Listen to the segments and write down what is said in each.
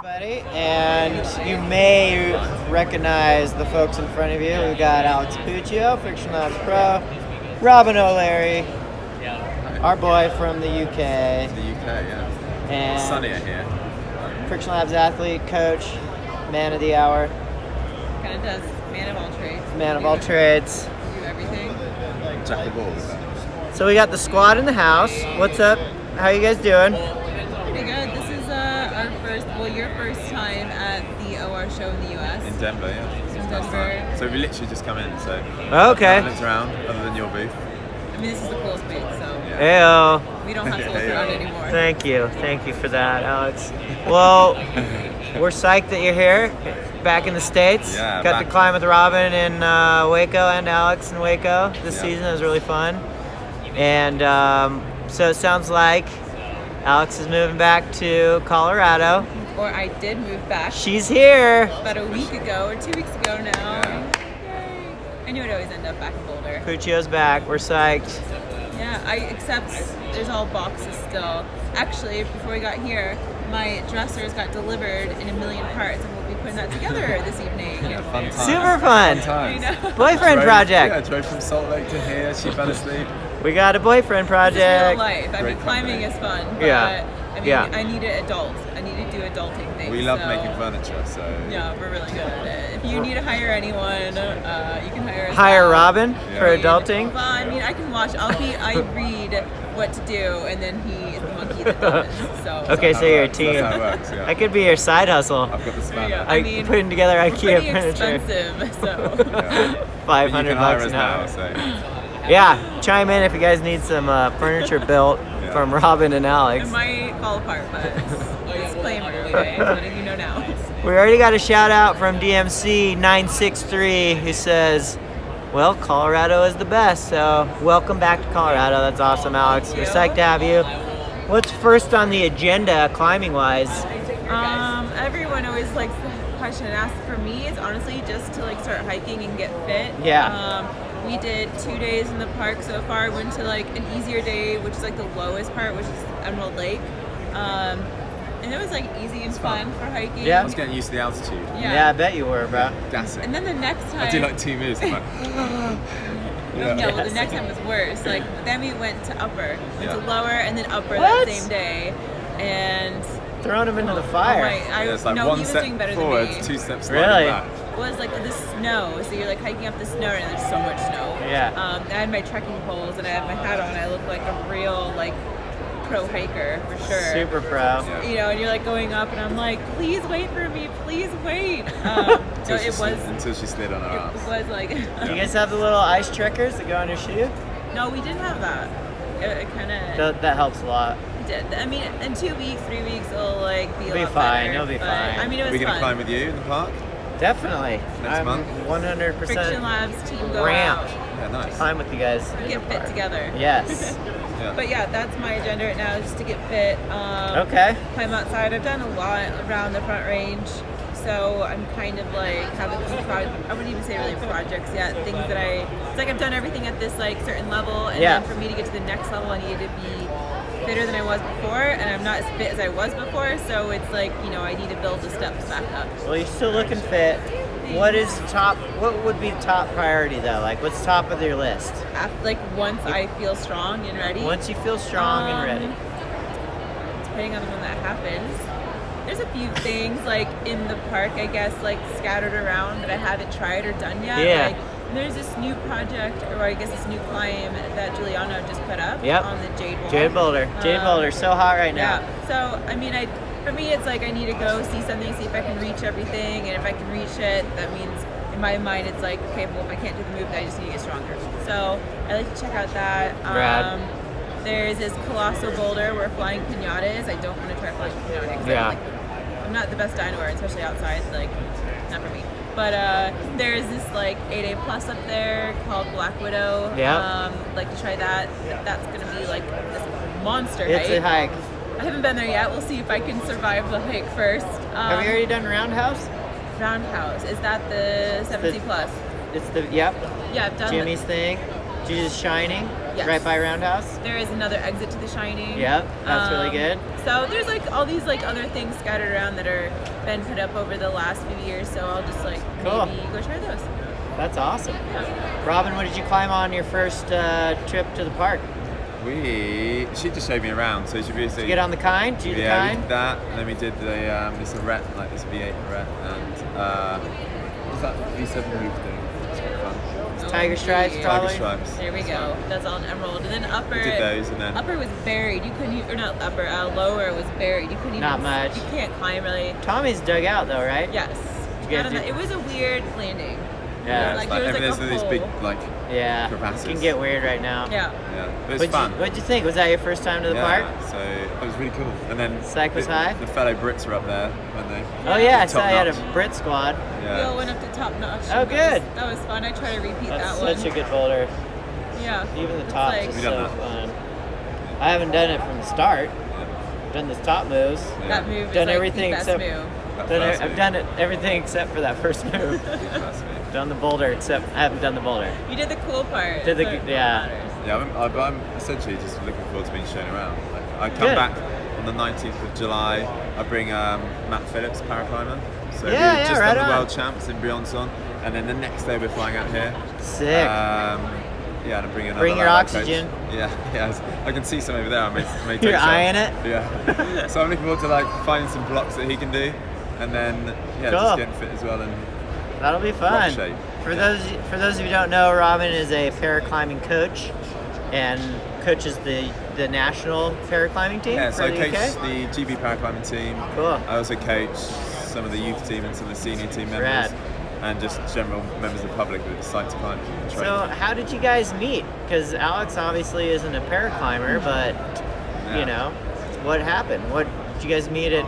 everybody, and you may recognize the folks in front of you. We've got Alex Puccio, FrictionLabs Pro, Robin O'Leary, our boy from the UK. The UK, yeah. And sunnier here. FrictionLabs athlete, coach, man of the hour. Kind of does man of all trades. Man of all trades. Do everything. Jack of all. So we got the squad in the house. What's up? How you guys doing? Pretty good. This is your first time at the OR show in the US. In Denver, yeah. In Denver. So we literally just come in, so Okay. looked around other than your booth. I mean, this is the coolest booth, so Heyo. we don't have to look around anymore. Thank you for that, Alex. Well, we're psyched that you're here, back in the States. Yeah, Got to climb with Robin in Waco and Alex in Waco this season. It was really fun. And so it sounds like Alex is moving back to Colorado. Or I did move back. She's here. About a week ago or 2 weeks ago now. Yeah. Yay. I knew I'd always end up back in Boulder. Puccio's back. We're psyched. Yeah, except there's all boxes still. Actually, before we got here, my dressers got delivered in a million parts, and we'll be putting that together this evening. Yeah, fun time. Super fun. I know. Boyfriend project. Yeah, drove from Salt Lake to here. She fell asleep. We got a boyfriend This is real project. life. I mean, Great climbing company. is fun, but Yeah. I mean, Yeah. I need an adult. I need to do adulting things. We love so, making furniture, so Yeah, we're really good at it. If you need to hire anyone, you can hire us. Hire out. Robin for Yeah. adulting. Well, I mean, I can watch. I read what to do, and then he is the monkey that does. So. Okay, so you're a team. That's how it works, yeah. That could be your side hustle. I've got the There you spanner. go. I mean, putting together we're IKEA pretty furniture. expensive, so. Yeah. 500 But you can hire bucks us an hour. now, so Yeah, chime in if you guys need some furniture built Yeah. from Robin and Alex. It might fall apart, but disclaimer, okay? I'm letting you know now. We already got a shout out from DMC963 who says, well, Colorado is the best, so welcome back to Colorado. That's awesome, Alex. We're psyched to have you. What's first on the agenda, climbing-wise? Everyone always likes the question and asks. For me, it's honestly just to like start hiking and get fit. Yeah. We did 2 days in the park so far. Went to like an easier day, which is like the lowest part, which is Emerald Lake. And it was like easy and fun for hiking. Yeah. I was getting used to the altitude. Yeah, I bet you were, bro. Gassing. And then the next time. I do like 2 moves. I'm like, No, well, the next time was worse. Like then we went to upper, went to Yeah. lower, and then upper What? that same day, and Throwing him into the oh fire. my, yeah, it's like no, one he was step doing better forward, than me. 2 steps sliding Really? back. Was like the snow, so you're like hiking up the snow, and there's so much snow. Yeah. I had my trekking poles, and I had my hat on. I looked like a real like pro hiker for sure. Super pro. Yeah. You know, and you're like going up, and I'm like, please wait for me, please wait. So it was. Until she slid on her It ass. was like. Do you guys have the little ice trickers that go on your shoe? No, we didn't have that. It kind of That helps a lot. did. I mean, in 2 weeks, 3 weeks, it'll like be a It'll be lot fine, better, it'll be but, fine. I mean, it Are was we going to fun. climb with you in the park? Definitely. Next I'm month? 100% FrictionLabs team go ramped. out, Yeah, nice. Climb with you guys. get fit together. Yes. Yeah. But yeah, that's my agenda right now, just to get fit. Okay. Climb outside. I've done a lot around the Front Range, so I'm kind of like have a few I wouldn't even say really projects yet. Things that it's like I've done everything at this like certain level, and Yeah. then for me to get to the next level, I needed to be fitter than I was before, and I'm not as fit as I was before. So it's like I need to build the steps back up. Well, you're still looking fit. What would be top priority though? Like, what's top of your list? Like once I feel strong and ready. Once you feel strong and ready. Depending on when that happens. There's a few things like in the park, I guess, like scattered around that I haven't tried or done yet. Yeah. Like there's this new project, or I guess this new climb that Giuliano just put up Yep. on the Jade Wall. Jade Boulder. Jade Boulder, so hot right now. Yeah. So I mean, for me, it's like I need to go see something, see if I can reach everything, and if I can reach it, that means in my mind it's like, okay, well if I can't do the move, then I just need to get stronger. So I like to check out that. Rad. There's this colossal boulder where flying pinata is. I don't want to try flying pinata. 'Cause Yeah. I'm not the best dinoer, especially outside. Like, not for me. But there's this like 8A plus up there called Black Widow. Yeah. Like to try that. That's gonna be like this monster It's hike. a hike. I haven't been there yet. We'll see if I can survive the hike first. Have you already done Roundhouse? Roundhouse. Is that the 70 plus? It's yeah, Yeah, I've done Jimmy's thing. Jesus Shining. Yes. right by Roundhouse. There is another exit to the Shining. Yep, that's really good. So there's like all these like other things scattered around that are been put up over the last few years. So I'll just like Cool. maybe go try those. That's awesome. Robin, what did you climb on your first trip to the park? She just showed me around, so she basically. Did you get on the Kind? Did you do the Yeah, we Kind? did that, and then we did this arete, like this V8 arete, and what's that V7 roof thing? It's quite fun. Tiger Stripes, Tiger probably. Tiger Stripes. There we go. That's on Emerald. And then upper. We did those, and then Upper was buried. You couldn't, or not upper. Lower was buried. You couldn't even. Not much. You can't climb really. Tommy's dug out though, right? Yes. You guys I don't know. do- It was a weird landing. Yeah. Like, like, there was, there's like, a these big hole. like Yeah. crevasses. It can get weird right now. Yeah. Yeah, but it's fun. What'd you think? Was that your first time to the yeah, park? so it was really cool. And then Psych was high? The fellow Brits were up there, weren't they? Oh yeah, I Top saw you had a notch. Brit squad. We Yeah. all went up to top notch. Oh, and good. That was fun. I try to repeat That's that such one. a good boulder. Yeah. Even the It's tops like- is We've so done that. fun. I haven't done it from the start. Done the top moves. That move is Done like everything the best except- move. I've done it everything except for that first move. Done the boulder, except I haven't done the boulder. You did the cool part. Did the- That's what yeah. matters. Yeah, I'm essentially just looking forward to being shown around. Like, I come Good. back on the 19th of July. I bring Matt Phillips, paraclimber. So Yeah, we yeah, just right done the on. world champs in Briançon, and then the next day we're flying out here. Sick. Yeah, and I'm bringing another Bring your lad coach. oxygen. Yeah, I can see some over there. I may take You're some. eyeing it? Yeah. So I'm looking forward to like finding some blocks that he can do, and then Cool. just getting fit as well. And That'll be fun. shape. For those of you who don't know, Robin is a paraclimbing coach and coaches the national paraclimbing team yeah, for so I the coach UK. the GB paraclimbing team. Cool. I also coach some of the youth team and some of the senior team members, Rad. and just general members of the public that decide to climb and train. So how did you guys meet? Because Alex obviously isn't a paraclimber, but you know, what happened? What did you guys meet at?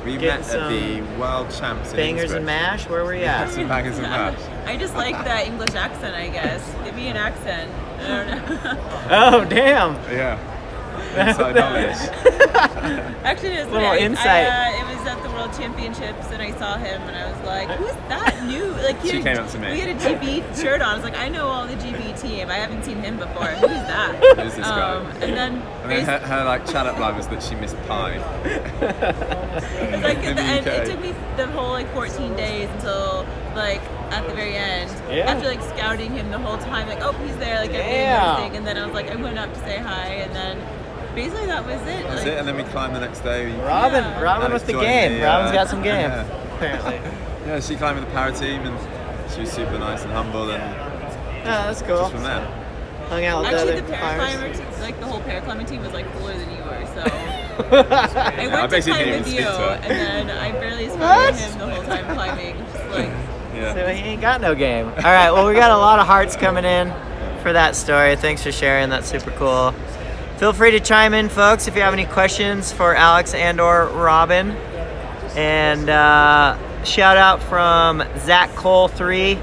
we getting met some at the World Champs in Bangers Innsbruck. and mash? Where were you Yeah, at? some bangers and mash. I just like that English accent, I guess. Give me an accent. I don't know. Oh damn! Yeah. Inside knowledge. Actually, it was Little funny. insight. It was at the World Championships, and I saw him, and I was like, "Who's that new?" Like She had- came up to me. We had a GB shirt on. I was like, "I know all the GB team. I haven't seen him before. Who's that?" Who's this guy? And then, And then her like chat-up line was that she missed pie. it was like in the and it UK. took me the whole like 14 days until like at the very end. Yeah. After like scouting him the whole time, like, oh, he's there, like Yeah. everything. And then I was like, I went up to say hi, and then basically that was it. That's like, it, and then we climbed the next day. Robin, Yeah. Robin Alex with the joined game. the, Robin's got some game, yeah. apparently. Yeah, she climbed with the para team, and she was super nice and humble, and Oh, that's cool. just from there. Hung out with Actually, other the climbers. paraclimber team, like the whole paraclimbing team, was like cooler than you were. So I I I went to basically climb didn't with even you, speak to her. and then I barely spoke What? to him the whole time climbing. Just like, Yeah. So he ain't got no game. All right, well, we got a lot of hearts coming in for that story. Thanks for sharing. That's super cool. Feel free to chime in, folks, if you have any questions for Alex and or Robin. And shout out from Zach Cole 3.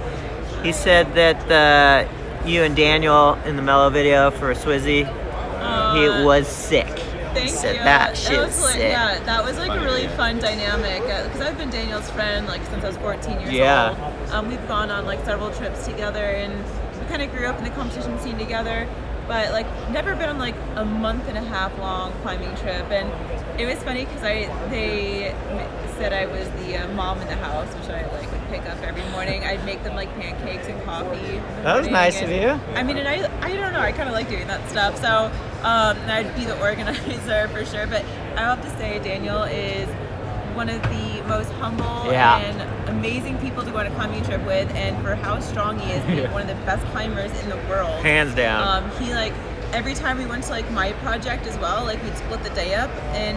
He said that you and Daniel in the Mellow video for Swizzy, he was sick. He Thank said you. that shit was like, sick. yeah, that was like Funny a really video. fun dynamic because I've been Daniel's friend like since I was 14 years Yeah. old. We've gone on like several trips together, and we kind of grew up in the competition scene together. But like never been on like a month and a half long climbing trip, and it was funny because they said I was the mom in the house, which I like would pick up every morning. I'd make them like pancakes and coffee. in the That was morning, nice of and- you. I mean, and I don't know, I kind of like doing that stuff. So and I'd be the organizer for sure. But I have to say, Daniel is one of the most humble Yeah. and amazing people to go on a climbing trip with, and for how strong he is, he's Yeah. one of the best climbers in the world. Hands down. He like every time we went to like my project as well, like we'd split the day up, and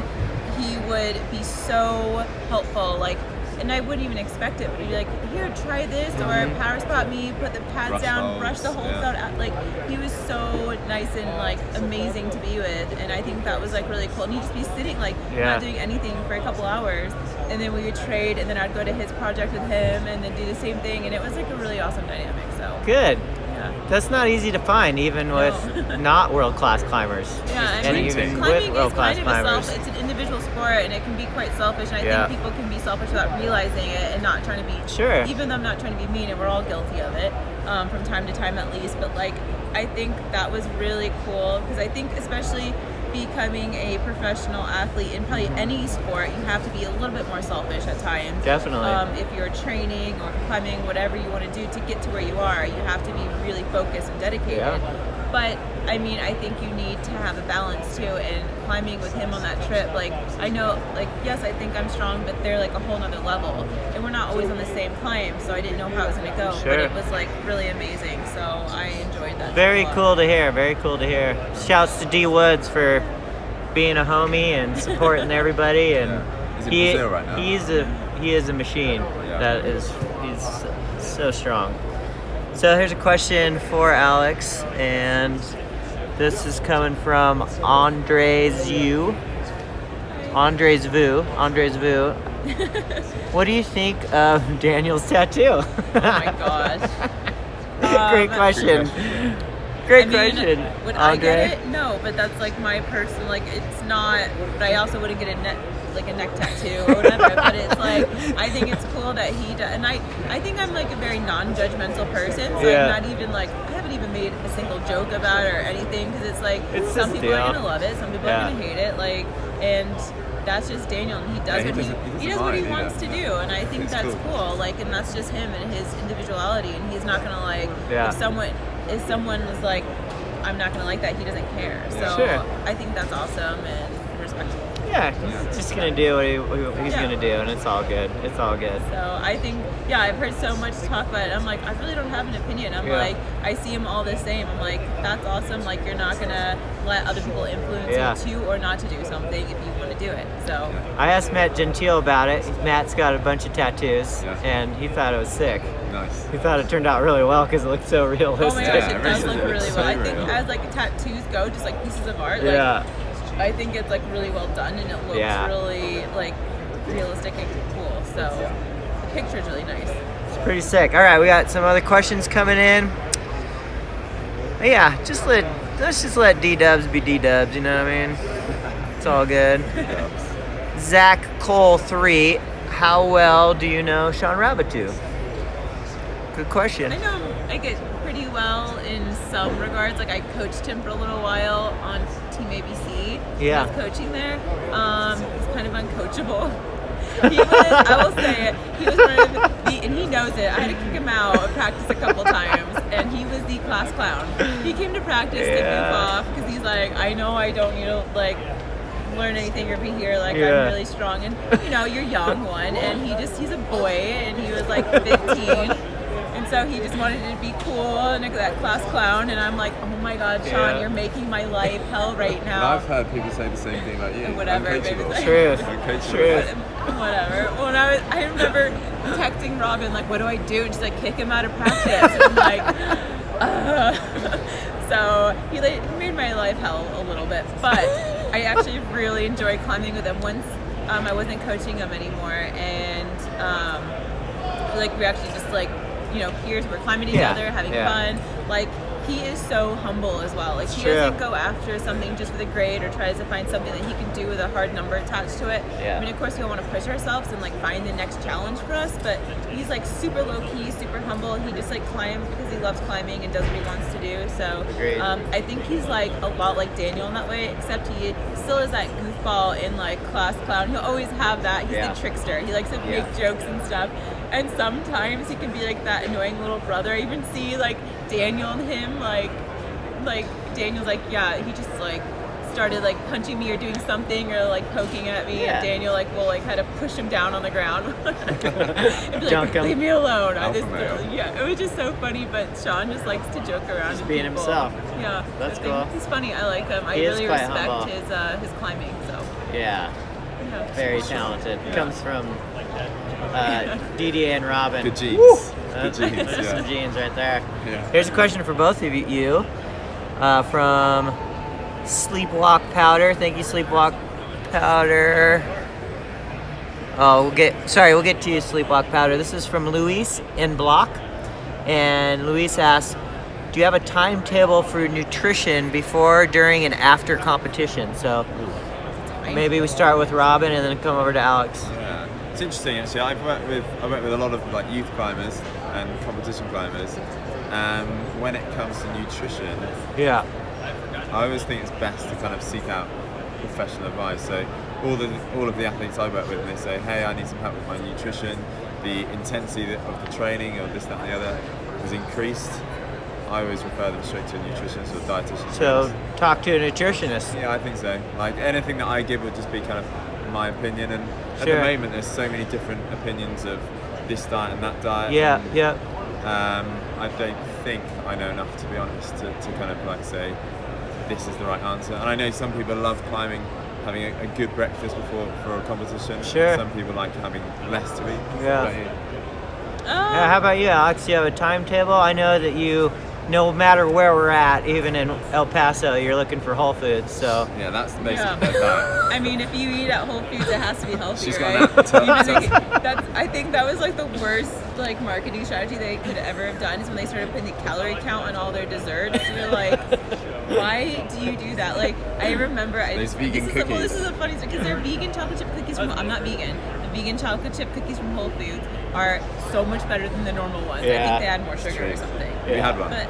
he would be so helpful. Like, and I wouldn't even expect it, but he'd be like, "Here, try this," or "Power spot me, put the pads Brush down, holes, brush the holes yeah. out." Like, he was so nice and like amazing to be with, and I think that was like really cool. And he'd just be sitting like Yeah. not doing anything for a couple hours, and then we would trade, and then I'd go to his project with him, and then do the same thing, and it was like a really awesome dynamic. So Good. yeah. That's not easy to find, even with No. not world-class climbers. Yeah, I and mean, even climbing with is world-class kind of climbers. it's an individual sport, and it can be quite selfish. And I Yeah. think people can be selfish without realizing it and not trying to be. Sure. Even though I'm not trying to be mean, and we're all guilty of it from time to time at least. But like, I think that was really cool because I think especially becoming a professional athlete in probably any sport, you have to be a little bit more selfish at times. Definitely. If you're training or climbing, whatever you want to do to get to where you are, you have to be really focused and dedicated. Yeah. But I mean, I think you need to have a balance too. And climbing with him on that trip, like I know, like yes, I think I'm strong, but they're like a whole nother level, and we're not always on the same climb, so I didn't know how it was gonna go. Sure. But it was like really amazing, so I enjoyed that. Very a lot. cool to hear. Very cool to hear. Shouts to D Woods for being a homie and supporting everybody. And Yeah. He's in Brazil right now. he is a machine. Yeah. He's so strong. So here's a question for Alex, and this is coming from Andres Vu. What do you think of Daniel's tattoo? Oh my gosh. Great question. Great I mean, question. Would Andre? I get it? No, but that's like my personal, like it's not, but I also wouldn't get a neck tattoo or whatever, but it's like, I think it's cool that he does, and I think I'm like a very non-judgmental person, so Yeah. I'm not even like, I haven't even made a single joke about it or anything, because it's like, It's some his people deal. are gonna love it, some people Yeah. are gonna hate it, like, and that's just Daniel, and he does Yeah, what he he does what he doesn't mind wants to either. do, and I think It's that's cool. cool, like, and that's just him and his individuality, and he's not gonna like, Yeah. if someone was like, I'm not gonna like that, he doesn't care. So Sure. I think that's awesome and respectful. Yeah, he's just gonna do what he's Yeah. gonna do, and it's all good. It's all good. So I think, yeah, I've heard so much talk about it. I'm like, I really don't have an opinion. I'm Yeah. like, I see them all the same. I'm like, that's awesome. Like, you're not gonna let other people influence Yeah. you to or not to do something if you want to do it. So I asked Matt Gentile about it. Matt's got a bunch of tattoos, Yeah. and he thought it was sick. Nice. He thought it turned out really well because it looked so oh my realistic. gosh, Yeah, it does really, look really it's well. so I think real. as like tattoos go, just like pieces of art, like Yeah. I think it's like really well done and it looks Yeah. really like realistic and cool. So the picture's really nice. It's pretty sick. All right, we got some other questions coming in. But yeah, let's just let D-dubs be D-dubs, you know what I mean? It's all good. Zach Cole 3, how well do you know Shawn Raboutou? Good question. I know I get pretty well in some regards. Like I coached him for a little while on Team ABC. Yeah. I was coaching there. He's kind of uncoachable. I will say it. He was one of and he knows it. I had to kick him out of practice a couple times, and he was the class clown. He came to practice to goof off because he's like, I know I don't need to like learn anything or be here. Like Yeah. I'm really strong, and you know you're young one, and he's a boy, and he was like 15. And so he just wanted to be cool and that class clown, and I'm like, oh my God, Shawn, Yeah. you're making my life hell right And now. I've heard people say the same thing like you. Whatever, Uncoachable. baby. Truth. Uncoachable. Truth. Whatever. When I remember texting Robin like, what do I do? And she's like, kick him out of practice. And I'm like, so he made my life hell a little bit, but I actually really enjoyed climbing with him. Once I wasn't coaching him anymore, and like we actually just like, you know, peers, we're climbing together, having fun. Like he is so humble as well. Like he doesn't go after something just for the grade or tries to find something that he can do with a hard number attached to it. Yeah. I mean, of course, we all want to push ourselves and like find the next challenge for us, but he's like super low key, super humble. He just like climbs because he loves climbing and does what he wants to do. So I think he's like a lot like Daniel in that way, except he still is that goofball in like class clown. He'll always have that. He's the trickster. He likes to make jokes and stuff. And sometimes he can be like that annoying little brother. I even see like Daniel and him like Daniel's like, yeah, he just like started like punching me or doing something or like poking at me, and Daniel like will like kind of push him down on the ground and be like, leave me alone. It was just so funny. But Shawn just likes to joke around, just being himself. Yeah, That's I cool. think he's funny. I like him. I He is really quite respect humble. his climbing. So Yeah, very talented. Yeah. Comes from DDA and Robin. Good genes. Good That's genes. the Yeah. genes right there. Yeah. Here's a question for both of you from Sleepwalk Powder. Thank you, Sleepwalk Powder. Oh, we'll get to you, Sleepwalk Powder. This is from Luis in Block, and Luis asks, do you have a timetable for nutrition before, during, and after competition? So maybe we start with Robin and then come over to Alex. Yeah. It's interesting actually. I've worked with a lot of like youth climbers and competition climbers, When it comes to nutrition, Yeah. I always think it's best to kind of seek out professional advice. So all of the athletes I work with, and they say, hey, I need some help with my nutrition, the intensity of the training or this, that and the other was increased, I always refer them straight to a nutritionist or dietitian. So talk to a nutritionist. Yeah, I think so. Like anything that I give would just be kind of my opinion, and at Sure. the moment there's so many different opinions of this diet and that diet. Yeah, and, yeah. I don't think I know enough, to be honest, to kind of like say this is the right answer. And I know some people love climbing, having a good breakfast for a competition. Sure. Some people like having less to eat. Yeah. But, Yeah, how about you, Alex? You have a timetable? I know that you, no matter where we're at, even in El Paso, you're looking for Whole Foods. So yeah, that's basically Yeah. their diet. I mean, if you eat at Whole Foods, it has to be healthy, She's right? got that. You just make it- I think that was like the worst like marketing strategy they could ever have done is when they started putting the calorie count on all their desserts. You're like, why do you do that? Like, I remember Those vegan this cookies. is a funny story because they're vegan chocolate chip cookies from. I'm not vegan. The vegan chocolate chip cookies from Whole Foods are so much better than the normal ones. I Yeah. think they add more sugar True. or something. Have you had one? But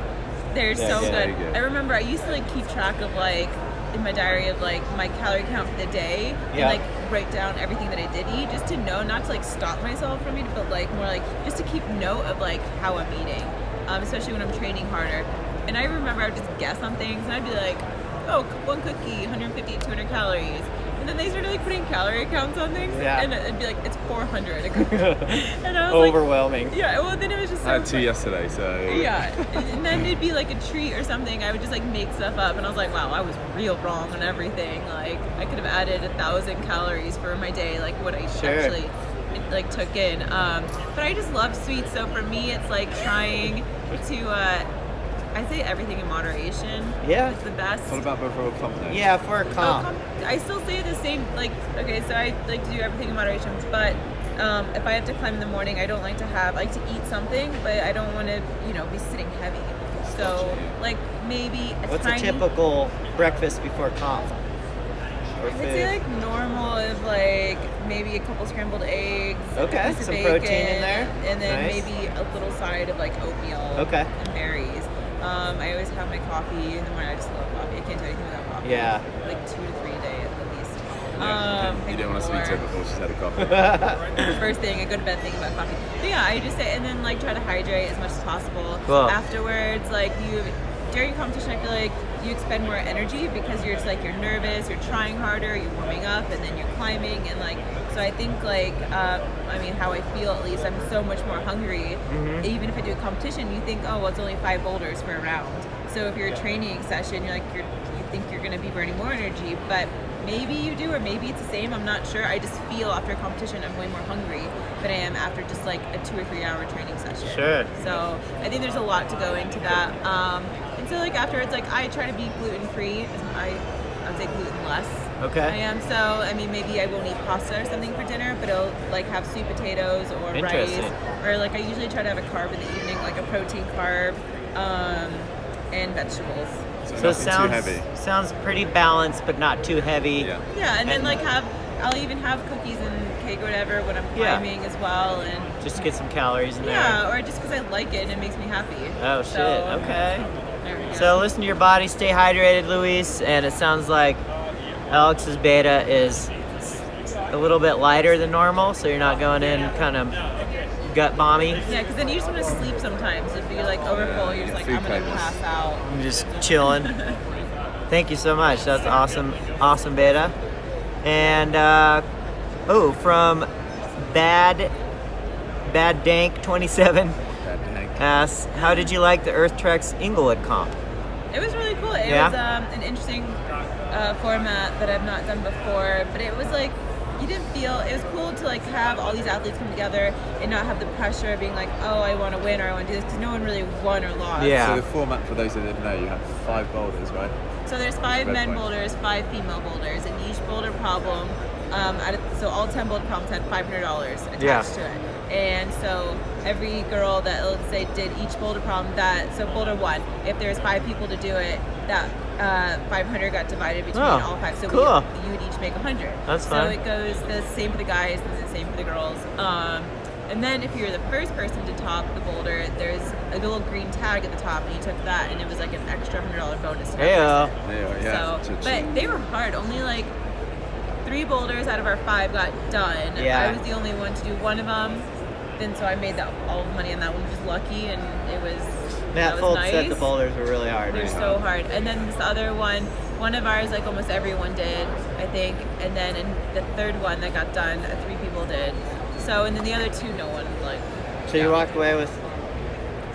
they're Yeah, so yeah. good. Very good. I remember I used to like keep track of like in my diary of like my calorie count for the day Yeah. and like write down everything that I did eat just to know, not to like stop myself from eating, but like more like just to keep note of like how I'm eating, especially when I'm training harder. And I remember I would just guess on things and I'd be like, oh, one cookie, 150, 200 calories. And then they started like putting calorie counts on things, Yeah. and it'd be like it's 400 a cookie. And I was overwhelming. like, yeah. Well, then it was just so I had two fun. yesterday, so Yeah, and then it'd be like a treat or something. I would just like make stuff up, and I was like, wow, I was real wrong on everything. Like I could have added 1,000 calories for my day, like what I Sure. actually like took in. But I just love sweets, so for me, it's like trying to. I say everything in moderation. Yeah. It's the best. what about before a comp though? Yeah, for a comp. I still say the same. Like, okay, so I like to do everything in moderation, but if I have to climb in the morning, I don't like to have. I like to eat something, but I don't want to, be sitting heavy. So, like maybe a What's tiny. a typical breakfast before comp? Or I would say like normal of like maybe a couple scrambled eggs. Okay, a piece of some bacon, protein in there. and then Nice. maybe a little side of like oatmeal. Okay. And berries. I always have my coffee in the morning. I just love coffee. I can't do anything without coffee. Yeah. Like 2 to 3 a day at least. Yeah, you maybe didn't want to speak to her more. before she's had a coffee. First thing, I go to bed thinking about coffee. But yeah, I just say, and then like try to hydrate as much as possible. Cool. Afterwards, like during competition, I feel like you expend more energy because you're just like you're nervous, you're trying harder, you're warming up, and then you're climbing, and like so I think like how I feel at least, I'm so much more hungry. Mhm. Even if I do a competition, you think, oh, well, it's only 5 boulders for a round. So if you're a training session, you think you're going to be burning more energy, but maybe you do, or maybe it's the same. I'm not sure. I just feel after a competition I'm way more hungry than I am after just like a 2 or 3 hour training session. Sure. So I think there's a lot to go into that. And so like afterwards, like I try to be gluten free. I would say gluten less. I Okay. am. So I mean, maybe I won't eat pasta or something for dinner, but I'll like have sweet potatoes or rice, Interesting. or like I usually try to have a carb in the evening, like a protein carb, and vegetables. So it nothing too heavy. sounds pretty balanced, but not too heavy. Yeah. Yeah, and then And- like I'll even have cookies and cake or whatever when I'm Yeah. climbing as well, and Just to get some calories in there. yeah, or just because I like it and it makes me happy. Oh shit. So, Okay. there we go. So listen to your body, stay hydrated, Luis. And it sounds like Alex's beta is a little bit lighter than normal, so you're not going in kind of gut bomby. Yeah, because then you just want to sleep sometimes. If you're like overfull, you're just like, Food I'm gonna cravings. pass out. I'm just chilling. Thank you so much. That's awesome beta. And from Bad Dank 27 asks, how did you like the Earth Treks Inglewood comp? It was really cool. It Yeah? was an interesting format that I've not done before, but it was like you didn't feel it was cool to like have all these athletes come together and not have the pressure of being like, oh, I want to win or I want to do this, because no one really won or lost. Yeah. So the format, for those that didn't know, you have 5 boulders, right? So there's 5 Red men point. boulders, 5 female boulders, and each boulder problem, so all 10 boulder problems had $500 attached Yeah. to it. And so every girl that, let's say, did each boulder problem, so boulder 1, if there's 5 people to do it, that 500 got divided between Oh, all 5. So cool. you would each make 100. That's so fun. it goes the same for the guys and the same for the girls. And then if you're the first person to top the boulder, there's a little green tag at the top, and you took that, and it was like an extra $100 bonus. To that person. Yeah. So, but they were hard. Only like 3 boulders out of our 5 got done. Yeah. I was the only one to do one of them. Then so I made all the money on that one, which was lucky, and it was. Matt was Foltz nice. said the boulders were really hard. They're so hard. And then this other one of ours, like almost everyone did, I think. And then in the third one that got done, 3 people did. So, and then the other 2, no one, like. So you walked away with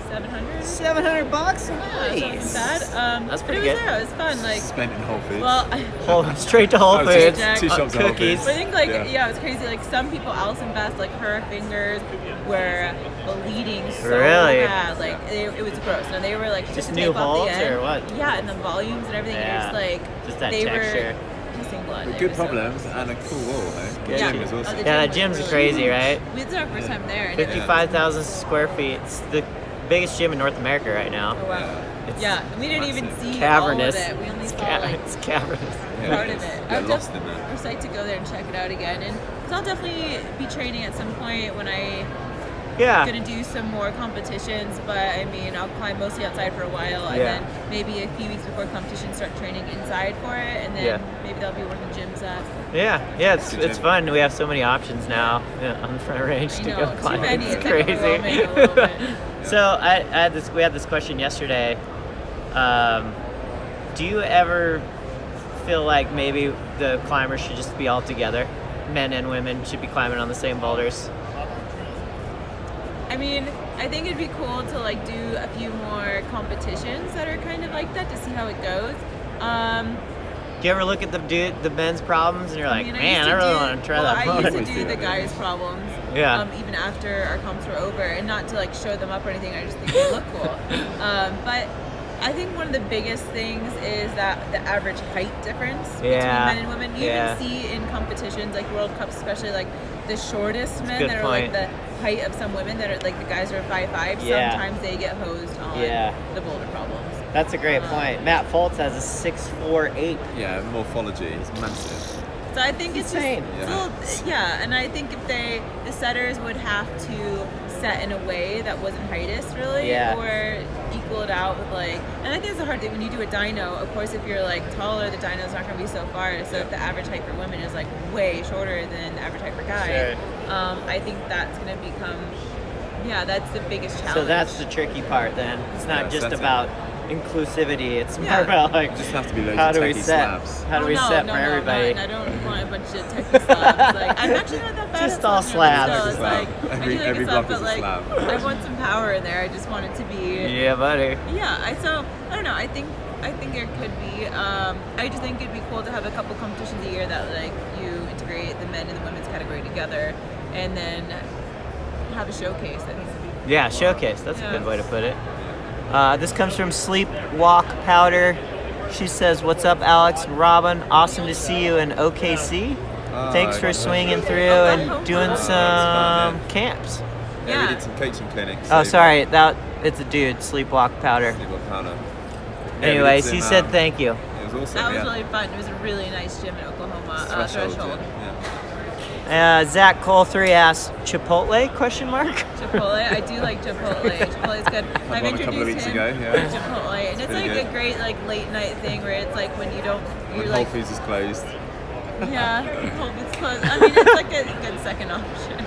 $700? $700? Nice. Nice. That's pretty good. good. It was fun. Like, Spent in Whole Foods. Well, Straight to Whole Oh, Foods. just 2 shops at Whole Cookies. Foods. But I think like Yeah. it was crazy. Like some people, Allison Best, like her fingers were bleeding so Really? bad. Like it was gross. No, they were like Just to new tape off the holds end. or what? Yeah, and the volumes and everything. Yeah. It was like Just that they texture. were pissing blood. But It good was so- problems and a cool wall, eh? The Yeah. gym is Oh, awesome. the Yeah, that was gym's really crazy, huge. right? We did our first time there. And it was- 55,000 square feet. It's the biggest gym in North America right now. Oh wow. It's Yeah, and we didn't even massive. see Cavernous. all of it. We only It's, saw like it's cavernous. Yeah, part of just it. get I'm lost def- in that. We're psyched to go there and check it out again. And so I'll definitely be training at some point when I'm Yeah. gonna do some more competitions. But I mean, I'll climb mostly outside for a while, and Yeah. then maybe a few weeks before competition start training inside for it, and then Yeah. maybe that'll be where the gym's at. Yeah, it's fun. We have so many options now on the front range I to know, go too climb. many. It's It's like crazy. overwhelming a little bit. So we had this question yesterday. Do you ever feel like maybe the climbers should just be all together? Men and women should be climbing on the same boulders. I mean, I think it'd be cool to like do a few more competitions that are kind of like that to see how it goes. Do you ever look at the men's problems and you're like, I man, I really want to try that I boulder? used to do the guys' problems. Yeah. Even after our comps were over, and not to like show them up or anything. I just think they look cool. But I think one of the biggest things is that the average height difference between Yeah. men and women. You Yeah. even see in competitions like World Cups, especially like the shortest men good that are point. like the height of some women that are like the guys are 5'5". Yeah. Sometimes they get hosed on Yeah. the boulder problems. That's a great point. Matt Foltz has a 6'4'8". Yeah, morphology is massive. So I think it's insane. just, and I think if the setters would have to set in a way that wasn't heightist really, Yeah. or equal it out with like, and I think it's a hard thing when you do a dyno. Of course, if you're like taller, the dyno's not going to be so far. So if the average height for women is like way shorter than the average height for guys, I think that's going to become, that's the biggest challenge. So that's the tricky part then. It's not Yeah, just setting. about inclusivity. It's more Yeah. about like You just have to be loads how of do we techie set? slabs. How do we no, set no, for no, everybody? No, I don't want a bunch of techie slabs. Like, I'm actually not that bad Just at all slabs, slabs. so it's Slab. like, Every I do like a block slab, is a but like, slab. I want some power in there. I just want it to be. Yeah, buddy. Yeah, I don't know. I think there could be. I just think it'd be cool to have a couple competitions a year that like you integrate the men and the women's category together, and then have a showcase. I think would be. Yeah, showcase. That's a Yeah. good way to put it. This comes from Sleepwalk Powder. She says, "What's up, Alex and Robin? Awesome to see you in OKC. Thanks for swinging through and doing fun, some yeah. camps." Yeah, Yeah. we did some coaching clinics. Oh, sorry, it's a dude. Sleepwalk Powder. Sleepwalk Powder. Yeah, we Anyways, did he some, said thank you. It was awesome. That was yeah. really fun. It was a really nice gym in Oklahoma. Threshold. Threshold. Yeah. Zach Cole 3 asks, Chipotle? Question mark. Chipotle. I do like Chipotle. Chipotle's good. Had I've one a couple of introduced weeks him ago, yeah. to Chipotle, and it's pretty like good. a great like late night thing where it's like when you don't, When you're Whole like, Foods is closed. yeah, Whole Foods closed. I mean, it's like a good second option.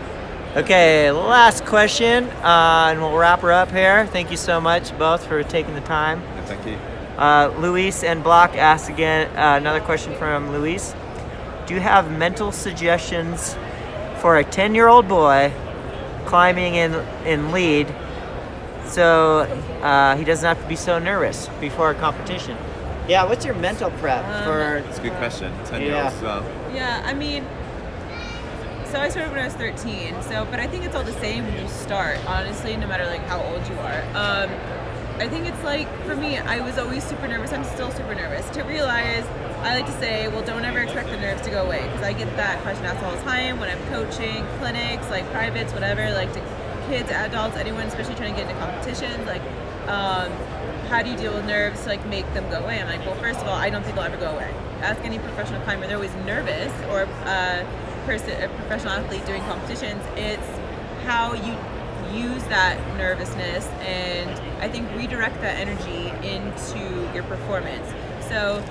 Okay, last question, and we'll wrap her up here. Thank you so much, both, for taking the time. Yeah, thank you. Luis and Block asked again, another question from Luis. Do you have mental suggestions for a 10-year-old boy climbing in lead so he doesn't have to be so nervous before a competition? Yeah, what's your mental prep for... It's a good question. 10-year-olds as well. Yeah, I mean, so I started when I was 13. But I think it's all the same when you start. Honestly, no matter like how old you are. I think it's like, for me, I was always super nervous. I'm still super nervous. To realize, I like to say, well, don't ever expect the nerves to go away. Because I get that question asked all the time when I'm coaching, clinics, like privates, whatever, like to kids, adults, anyone, especially trying to get into competitions. Like, how do you deal with nerves to like make them go away? I'm like, well, first of all, I don't think they'll ever go away. Ask any professional climber, they're always nervous, or a professional athlete doing competitions. It's how you use that nervousness and I think redirect that energy into your performance. So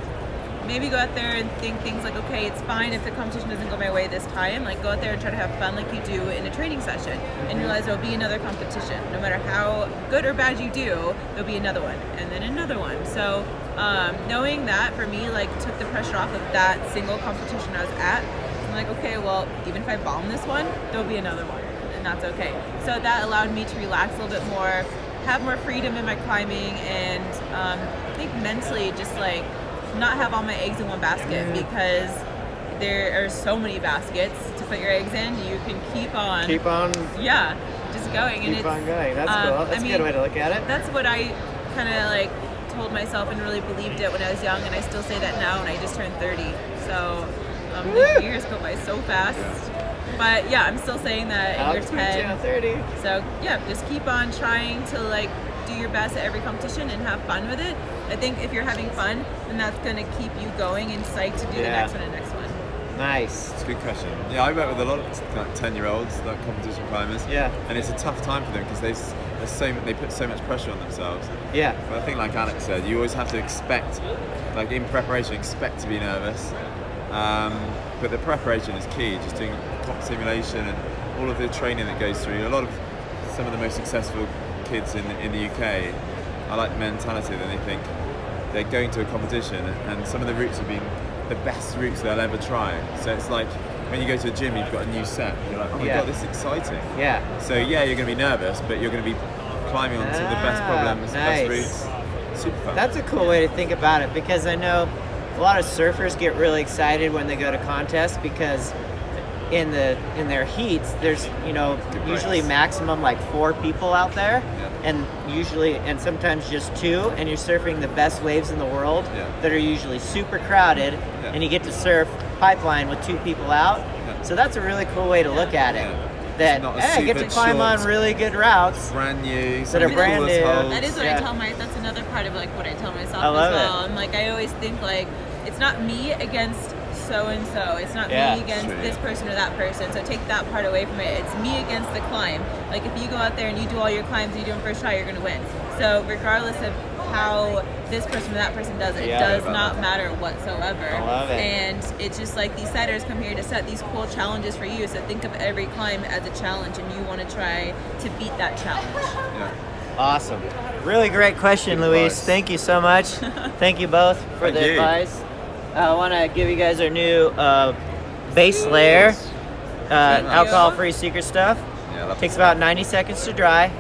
maybe go out there and think things like, okay, it's fine if the competition doesn't go my way this time. Like, go out there and try to have fun like you do in a training session, and realize there'll be another competition. No matter how good or bad you do, there'll be another one, and then another one. So knowing that, for me, like, took the pressure off of that single competition I was at. I'm like, okay, well, even if I bomb this one, there'll be another one, and that's okay. So that allowed me to relax a little bit more, have more freedom in my climbing, and I think mentally just like not have all my eggs in one basket, because there are so many baskets to put your eggs in. You can keep on yeah, just going. Keep on going. That's cool. That's a good way to look at it. That's what I kind of like told myself and really believed it when I was young, and I still say that now, and I just turned 30. So the years go by so fast. But yeah, I'm still saying that in year 10. 30. So yeah, just keep on trying to like do your best at every competition and have fun with it. I think if you're having fun, then that's going to keep you going and psyched to do the next one and next one. Nice. It's a good question. Yeah, I work with a lot of like 10-year-olds, like competition climbers. Yeah. And it's a tough time for them because they put so much pressure on themselves. Yeah. But I think, like Alex said, you always have to expect, like in preparation, expect to be nervous. But the preparation is key. Just doing comp simulation and all of the training that goes through. Some of the most successful kids in the UK, I like the mentality that they think they're going to a competition and some of the routes have been the best routes they'll ever try. So it's like when you go to a gym, you've got a new set. You're like, oh my god, this is exciting. Yeah. So yeah, you're going to be nervous, but you're going to be climbing onto the best problems, best routes. Super fun. That's a cool way to think about it, because I know a lot of surfers get really excited when they go to contests, because in their heats there's usually maximum like 4 people out there, and sometimes just 2, and you're surfing the best waves in the world that are usually super crowded, and you get to surf pipeline with 2 people out. So that's a really cool way to look at it. That I get to climb on really good routes, brand new, that are brand new. That is what I tell that's another part of like what I tell myself I love as well. it. I'm like, I always think like it's not me against so and so. It's not me against this person or that person. So take that part away from it. It's me against the climb. Like if you go out there and you do all your climbs and you do them first try, you're gonna win. So regardless of how this person or that person does it, it does not matter whatsoever. I love it. And it's just like these setters come here to set these cool challenges for you. So think of every climb as a challenge, and you want to try to beat that challenge. Yeah. Awesome. Really great question, Good Luis. advice. Thank you so much. Thank you both for the advice. I want to give you guys our new base layer, alcohol-free secret stuff. Yeah, Takes about 90 seconds to dry.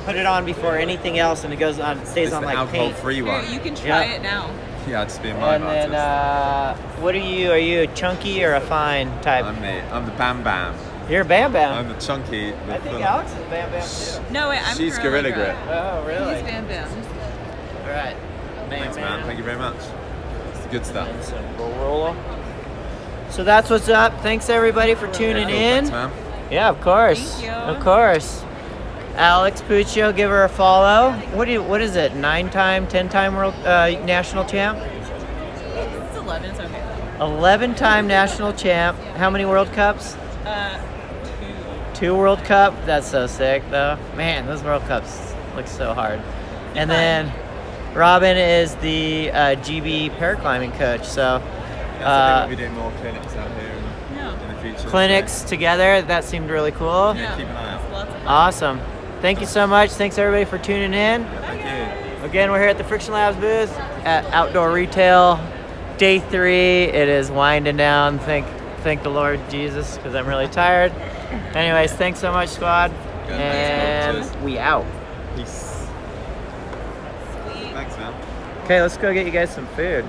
Put it on before anything else, and it goes on. It stays on like paint. Alcohol-free one. Here, you can try it now. Yeah, I'd just be in my And then, what are you? Are you a chunky or a fine type? I'm the Bam Bam. You're a Bam Bam. I'm the chunky. I think Alex is a Bam Bam too. No, wait, I'm She's Gorilla Grip. Oh, really? He's Bam Bam. All right. Thanks, man. Thank you very much. It's the good stuff. And some roller. So that's what's up. Thanks everybody for tuning in. Thanks, man. Yeah, of course. Thank you. Of course. Alex Puccio, give her a follow. What is it? 9-time, 10-time world national champ? It's 11, it's okay. 11-time national champ. How many World Cups? 2 World Cup. That's so sick, though. Man, those World Cups look so hard. And then Robin is the GB paraclimbing coach. So We'll be doing more clinics out here in the future. clinics together. That seemed really cool. Yeah, keep an eye out. Lots of fun. Awesome. Thank you so much. Thanks everybody for tuning in. Thank you. Again, we're here at the FrictionLabs booth at Outdoor Retail, day 3. It is winding down. Thank the Lord Jesus, because I'm really tired. Anyways, thanks so much, squad. Good. And Cheers. we out. Peace. Sweet. Thanks, man. Okay, let's go get you guys some food.